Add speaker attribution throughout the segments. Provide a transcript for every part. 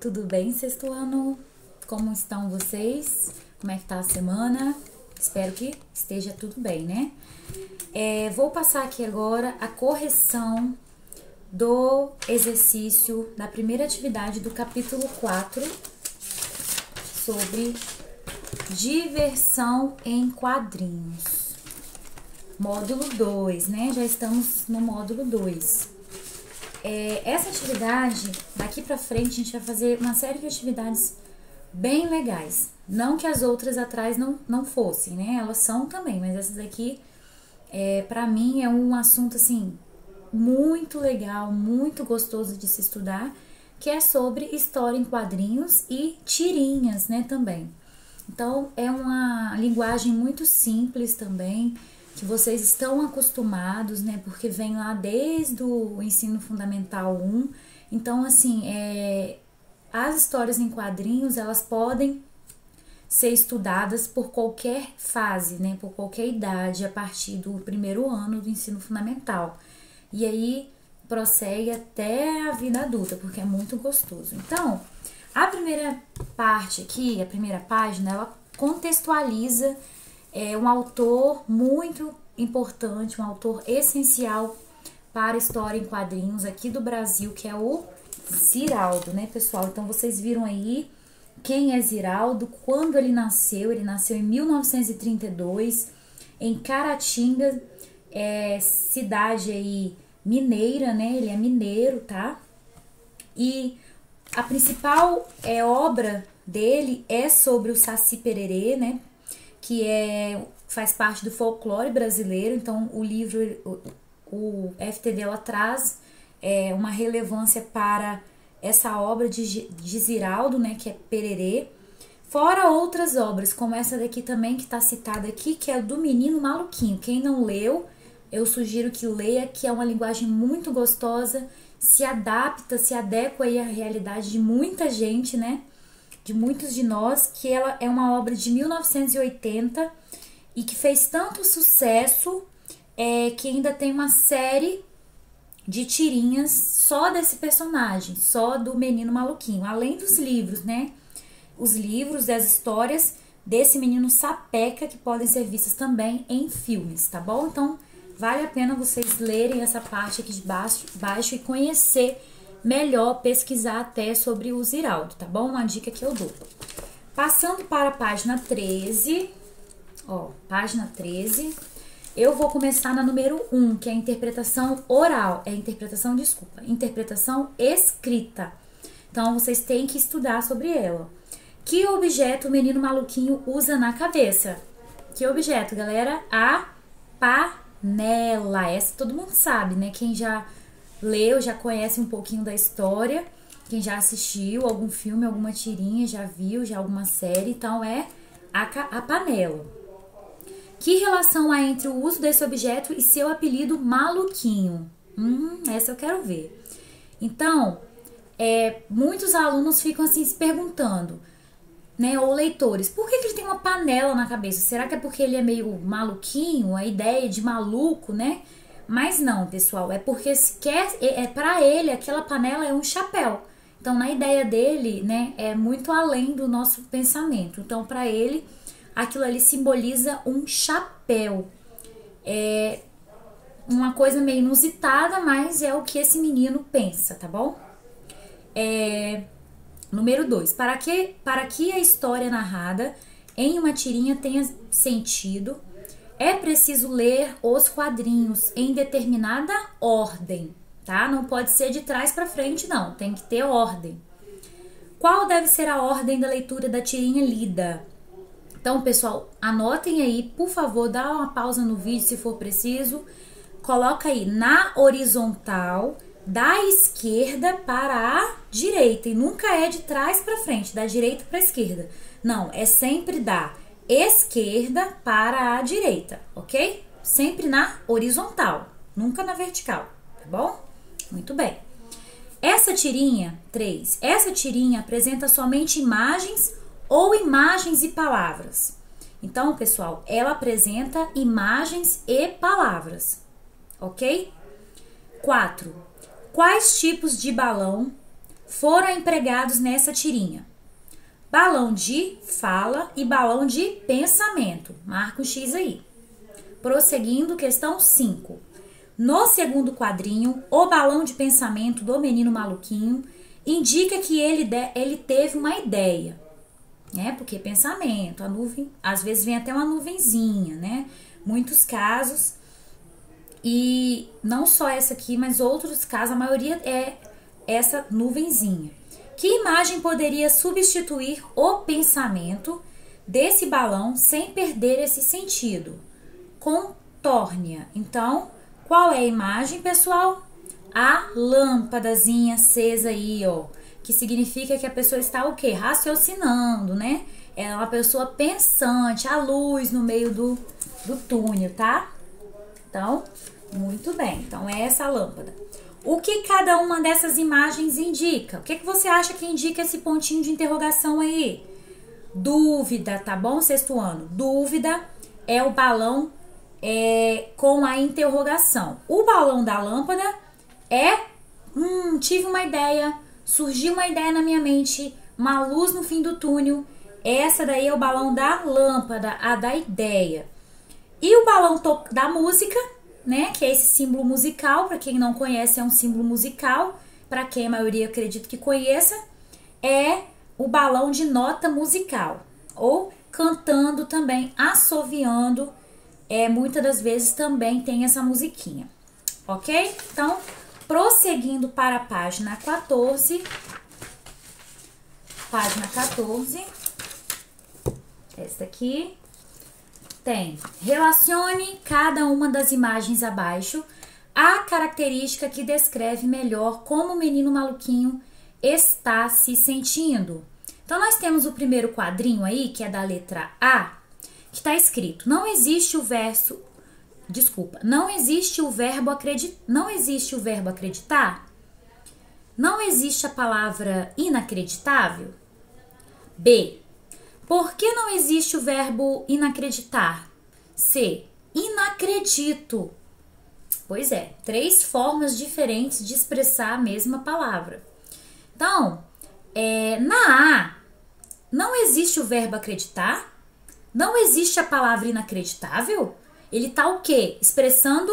Speaker 1: tudo bem, sexto ano? Como estão vocês? Como é que tá a semana? Espero que esteja tudo bem, né? Vou passar aqui agora a correção do exercício da primeira atividade do capítulo 4 sobre diversão em quadrinhos. Módulo 2, né? Já estamos no módulo 2. Essa atividade, daqui pra frente, a gente vai fazer uma série de atividades bem legais. Não que as outras atrás não fossem, né? Elas são também, mas essas aqui, pra mim, é um assunto, assim, muito legal, muito gostoso de se estudar, que é sobre história em quadrinhos e tirinhas, né, também. Então, é uma linguagem muito simples também, que vocês estão acostumados, né, porque vem lá desde o ensino fundamental 1. Então, assim, as histórias em quadrinhos, elas podem ser estudadas por qualquer fase, né, por qualquer idade, a partir do primeiro ano do ensino fundamental. E aí, prossegue até a vida adulta, porque é muito gostoso. Então, a primeira parte aqui, a primeira página, ela contextualiza um autor muito importante, um autor essencial para a história em quadrinhos aqui do Brasil, que é o Ziraldo, né, pessoal? Então, vocês viram aí quem é Ziraldo, quando ele nasceu em 1932, em Caratinga, cidade aí mineira, né, ele é mineiro, tá? E a principal obra dele é sobre o Saci Pererê, né, que faz parte do folclore brasileiro. Então, o livro, o FTD, ela traz uma relevância para essa obra de Ziraldo, né, que é Pererê. Fora outras obras, como essa daqui também, que está citada aqui, que é do Menino Maluquinho. Quem não leu, eu sugiro que leia, que é uma linguagem muito gostosa, se adapta, se adequa aí à realidade de muita gente, né? De muitos de nós, que ela é uma obra de 1980 e que fez tanto sucesso que ainda tem uma série de tirinhas só desse personagem, só do Menino Maluquinho, além dos livros, né? Os livros, as histórias desse menino sapeca, que podem ser vistas também em filmes, tá bom? Então, vale a pena vocês lerem essa parte aqui de baixo e conhecer melhor, pesquisar até sobre o Ziraldo, tá bom? Uma dica que eu dou. Passando para a página 13, ó, página 13, eu vou começar na número 1, que é a interpretação oral, interpretação escrita. Então, vocês têm que estudar sobre ela. Que objeto o Menino Maluquinho usa na cabeça? Que objeto, galera? A panela. Essa todo mundo sabe, né? Quem já leu, já conhece um pouquinho da história, quem já assistiu algum filme, alguma tirinha, já viu, já alguma série, então é a panela. Que relação há entre o uso desse objeto e seu apelido Maluquinho? Essa eu quero ver. Então, muitos alunos ficam assim se perguntando, né, ou leitores, por que ele tem uma panela na cabeça? Será que é porque ele é meio maluquinho, a ideia de maluco, né? Mas não, pessoal, é porque para ele aquela panela é um chapéu. Então, na ideia dele, né, é muito além do nosso pensamento. Então, para ele, aquilo ali simboliza um chapéu. É uma coisa meio inusitada, mas é o que esse menino pensa, tá bom? Número 2. Para que a história narrada em uma tirinha tenha sentido, é preciso ler os quadrinhos em determinada ordem, tá? Não pode ser de trás para frente, não. Tem que ter ordem. Qual deve ser a ordem da leitura da tirinha lida? Então, pessoal, anotem aí, por favor, dá uma pausa no vídeo se for preciso. Coloca aí na horizontal, da esquerda para a direita. E nunca é de trás para frente, da direita para a esquerda. Não, é sempre da esquerda para a direita, ok? Sempre na horizontal, nunca na vertical, tá bom? Muito bem. Essa tirinha, 3, essa tirinha apresenta somente imagens ou imagens e palavras. Então, pessoal, ela apresenta imagens e palavras, ok? 4. Quais tipos de balão foram empregados nessa tirinha? Balão de fala e balão de pensamento. Marca um X aí. Prosseguindo, questão 5. No segundo quadrinho, o balão de pensamento do menino maluquinho indica que ele teve uma ideia, né? Porque pensamento, a nuvem, às vezes vem até uma nuvenzinha, né? Muitos casos, e não só essa aqui, mas outros casos, a maioria é essa nuvenzinha. Que imagem poderia substituir o pensamento desse balão sem perder esse sentido? Contorne-a. Então, qual é a imagem, pessoal? A lâmpadazinha acesa aí, ó. Que significa que a pessoa está o quê? Raciocinando, né? Ela é uma pessoa pensante, a luz no meio do túnel, tá? Então, muito bem. Então, é essa a lâmpada. O que cada uma dessas imagens indica? O que você acha que indica esse pontinho de interrogação aí? Dúvida, tá bom, sexto ano? Dúvida é o balão com a interrogação. O balão da lâmpada tive uma ideia, surgiu uma ideia na minha mente, uma luz no fim do túnel. Essa daí é o balão da lâmpada, a da ideia. E o balão da música, né, que é esse símbolo musical, para quem não conhece, é um símbolo musical, para quem a maioria acredito que conheça, é o balão de nota musical, ou cantando também, assoviando, muitas das vezes também tem essa musiquinha, ok? Então, prosseguindo para a página 14, esta aqui, tem, relacione cada uma das imagens abaixo à característica que descreve melhor como o menino maluquinho está se sentindo. Então, nós temos o primeiro quadrinho aí, que é da letra A, que está escrito, não existe o verbo acreditar, não existe a palavra inacreditável. B, por que não existe o verbo inacreditar? C, inacredito. Pois é, 3 formas diferentes de expressar a mesma palavra. Então, na A, não existe o verbo acreditar, não existe a palavra inacreditável. Ele tá o quê? Expressando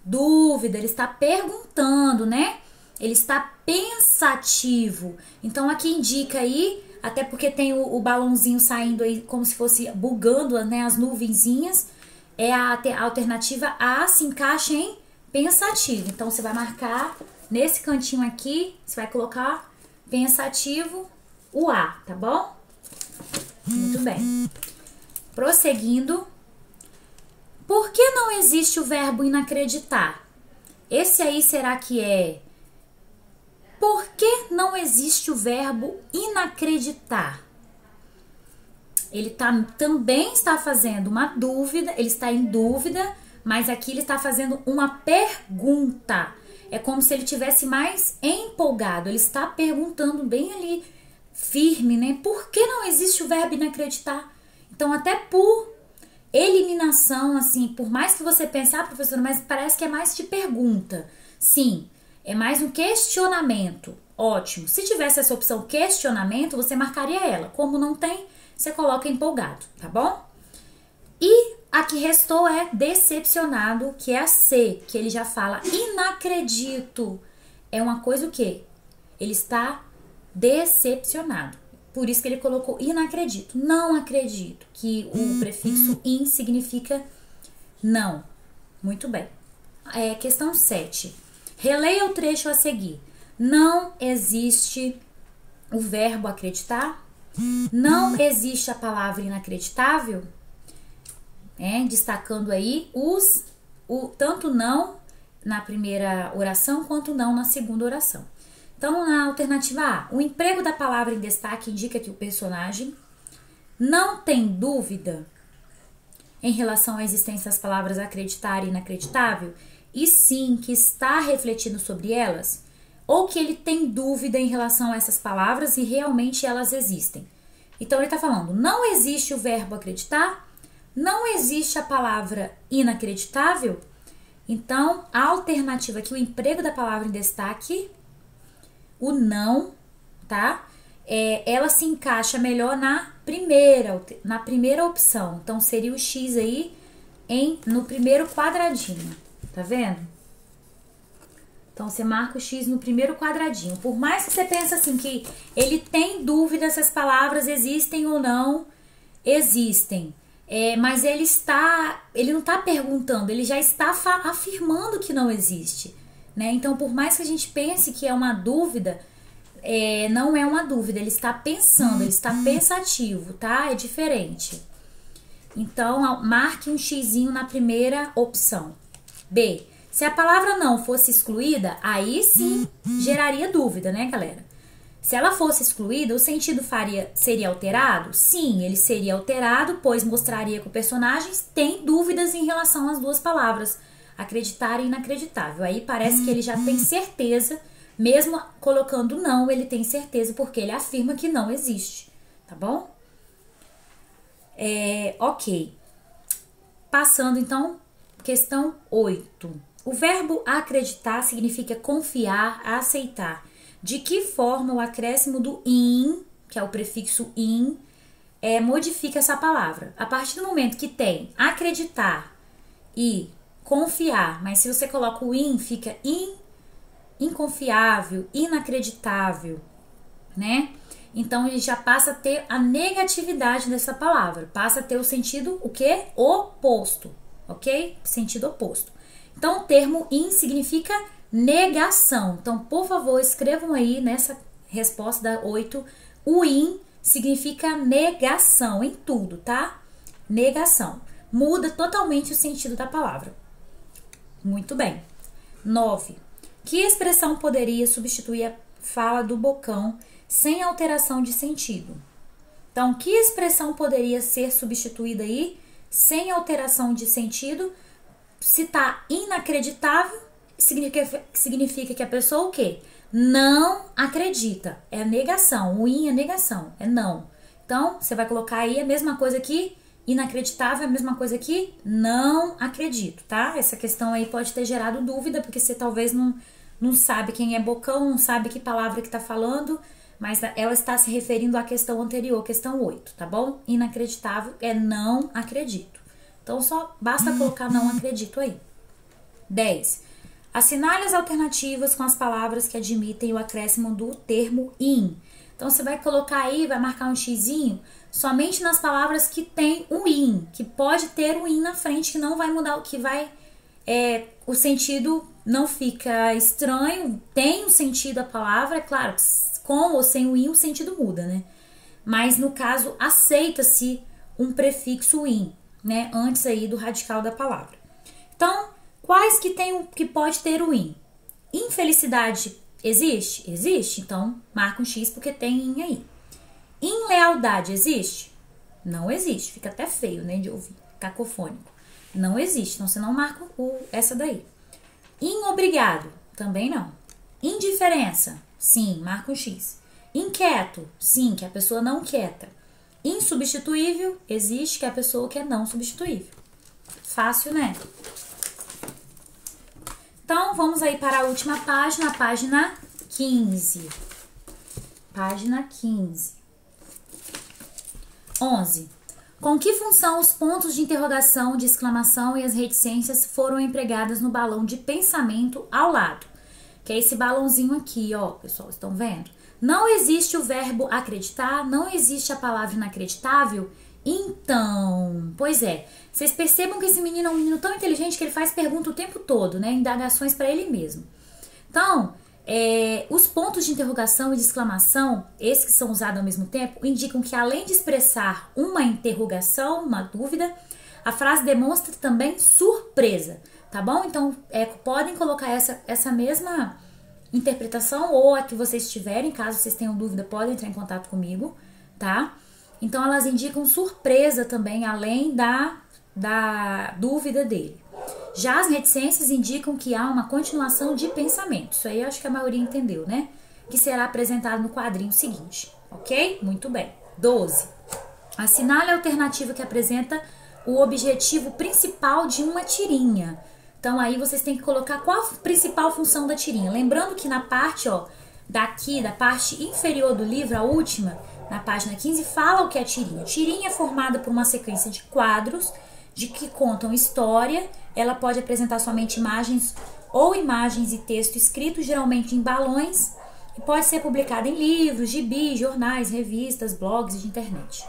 Speaker 1: dúvida, ele está perguntando, né? Ele está pensativo. Então, aqui indica aí, até porque tem o balãozinho saindo aí como se fosse bugando, né, as nuvenzinhas. A alternativa A se encaixa em pensativo. Então, você vai marcar nesse cantinho aqui, você vai colocar pensativo, o A, tá bom? Muito bem. Prosseguindo. Por que não existe o verbo inacreditar? Esse aí será que é... Por que não existe o verbo inacreditar? Ele também está fazendo uma dúvida, ele está em dúvida, mas aqui ele está fazendo uma pergunta. É como se ele tivesse mais empolgado, ele está perguntando bem ali, firme, né? Por que não existe o verbo inacreditar? Então, até por eliminação, assim, por mais que você pense, professora, mas parece que é mais de pergunta. Sim, é mais um questionamento. Ótimo. Se tivesse essa opção questionamento, você marcaria ela. Como não tem, você coloca empolgado, tá bom? E a que restou é decepcionado, que é a C, que ele já fala inacredito. É uma coisa o quê? Ele está decepcionado. Por isso que ele colocou inacredito. Não acredito, que o prefixo in significa não. Muito bem. Questão 7. Releia o trecho a seguir. Não existe o verbo acreditar? Não existe a palavra inacreditável? Destacando aí tanto não na primeira oração quanto não na segunda oração. Então, na alternativa A, o emprego da palavra em destaque indica que o personagem não tem dúvida em relação à existência das palavras acreditar e inacreditável, e sim que está refletindo sobre elas, ou que ele tem dúvida em relação a essas palavras e realmente elas existem. Então, ele está falando, não existe o verbo acreditar, não existe a palavra inacreditável. Então, a alternativa aqui, o emprego da palavra em destaque, o não tá? Ela se encaixa melhor na primeira opção. Então, seria o X aí no primeiro quadradinho, tá vendo? Então, você marca o X no primeiro quadradinho. Por mais que você pense assim, que ele tem dúvida se as palavras existem ou não, existem. Mas ele não está perguntando, ele já está afirmando que não existe, né? Então, por mais que a gente pense que é uma dúvida, não é uma dúvida, ele está pensando, ele está pensativo, tá? É diferente. Então, marque um xizinho na primeira opção. B. Se a palavra não fosse excluída, aí sim geraria dúvida, né, galera? Se ela fosse excluída, o sentido seria alterado? Sim, ele seria alterado, pois mostraria que o personagem tem dúvidas em relação às duas palavras, acreditar e inacreditável. Aí parece que ele já tem certeza, mesmo colocando não, ele tem certeza, porque ele afirma que não existe, tá bom? Ok. Passando, então, questão 8. O verbo acreditar significa confiar, aceitar. De que forma o acréscimo do in, que é o prefixo in, modifica essa palavra? A partir do momento que tem acreditar e confiar, mas se você coloca o in, fica inconfiável, inacreditável, né? Então, ele já passa a ter a negatividade dessa palavra. Passa a ter o sentido, o quê? Oposto, ok? Sentido oposto. Então, o termo in significa negação. Então, por favor, escrevam aí nessa resposta da 8. O in significa negação em tudo, tá? Negação. Muda totalmente o sentido da palavra. Muito bem. 9. Que expressão poderia substituir a fala do Bocão sem alteração de sentido? Então, que expressão poderia ser substituída aí sem alteração de sentido? Se tá inacreditável, significa que a pessoa o quê? Não acredita. É negação. O in é negação. É não. Então, você vai colocar aí a mesma coisa aqui. Inacreditável é a mesma coisa aqui. Não acredito, tá? Essa questão aí pode ter gerado dúvida, porque você talvez não sabe quem é Bocão, não sabe que palavra que tá falando, mas ela está se referindo à questão anterior, questão 8, tá bom? Inacreditável é não acredito. Então, só basta colocar não acredito aí. 10. Assinale as alternativas com as palavras que admitem o acréscimo do termo in. Então, você vai colocar aí, vai marcar um xizinho somente nas palavras que tem um in, que pode ter um in na frente, que não vai mudar, que vai... o sentido não fica estranho, tem um sentido a palavra, é claro, com ou sem o in o sentido muda, né? Mas, no caso, aceita-se um prefixo in, né, antes aí do radical da palavra. Então, quais que pode ter o in? Infelicidade existe? Existe, então marca um X porque tem in aí. Inlealdade existe? Não existe, fica até feio, né, de ouvir, cacofônico. Não existe, então você não marca essa daí. Inobrigado? Também não. Indiferença? Sim, marca um X. Inquieto? Sim, que a pessoa não quieta. Insubstituível, existe que é a pessoa que é não substituível. Fácil, né? Então, vamos aí para a última página, a página 15. Página 15. 11. Com que função os pontos de interrogação, de exclamação e as reticências foram empregadas no balão de pensamento ao lado? Que é esse balãozinho aqui, ó, pessoal, estão vendo? Não existe o verbo acreditar, não existe a palavra inacreditável. Então, pois é, vocês percebam que esse menino é um menino tão inteligente que ele faz pergunta o tempo todo, né? Indagações para ele mesmo. Então, os pontos de interrogação e de exclamação, esses que são usados ao mesmo tempo, indicam que além de expressar uma interrogação, uma dúvida, a frase demonstra também surpresa, tá bom? Então, podem colocar essa mesma interpretação ou a que vocês tiverem, caso vocês tenham dúvida, podem entrar em contato comigo, tá? Então, elas indicam surpresa também, além da dúvida dele. Já as reticências indicam que há uma continuação de pensamento. Isso aí eu acho que a maioria entendeu, né? Que será apresentado no quadrinho seguinte, ok? Muito bem. 12. Assinale a alternativa que apresenta o objetivo principal de uma tirinha. Então, aí vocês têm que colocar qual a principal função da tirinha. Lembrando que na parte, ó, daqui, da parte inferior do livro, a última, na página 15, fala o que é tirinha. Tirinha é formada por uma sequência de quadros de que contam história. Ela pode apresentar somente imagens ou imagens e texto escrito, geralmente em balões, e pode ser publicada em livros, gibis, jornais, revistas, blogs de internet.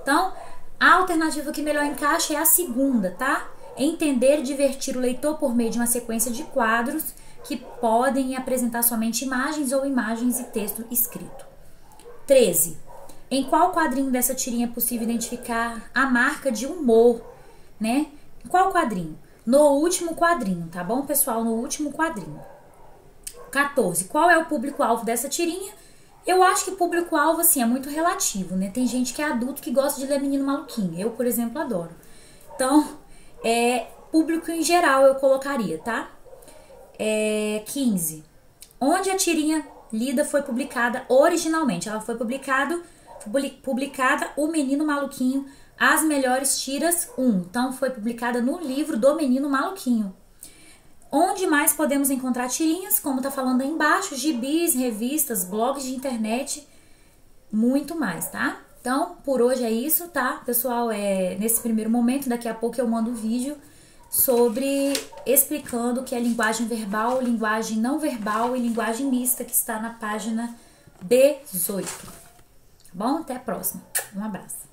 Speaker 1: Então, a alternativa que melhor encaixa é a segunda, tá? Entender e divertir o leitor por meio de uma sequência de quadros que podem apresentar somente imagens ou imagens e texto escrito. 13. Em qual quadrinho dessa tirinha é possível identificar a marca de humor, né? Em qual quadrinho? No último quadrinho, tá bom, pessoal? No último quadrinho. 14. Qual é o público-alvo dessa tirinha? Eu acho que público-alvo, assim, é muito relativo, né? Tem gente que é adulto que gosta de ler Menino Maluquinho. Eu, por exemplo, adoro. Então, público em geral eu colocaria, tá? 15. Onde a tirinha lida foi publicada originalmente? Ela foi publicada O Menino Maluquinho, As Melhores Tiras 1. Então, foi publicada no livro do Menino Maluquinho. Onde mais podemos encontrar tirinhas? Como tá falando aí embaixo, gibis, revistas, blogs de internet, muito mais, tá? Então, por hoje é isso, tá? Pessoal, nesse primeiro momento, daqui a pouco eu mando um vídeo sobre explicando o que é linguagem verbal, linguagem não verbal e linguagem mista, que está na página 18. Tá bom? Até a próxima. Um abraço.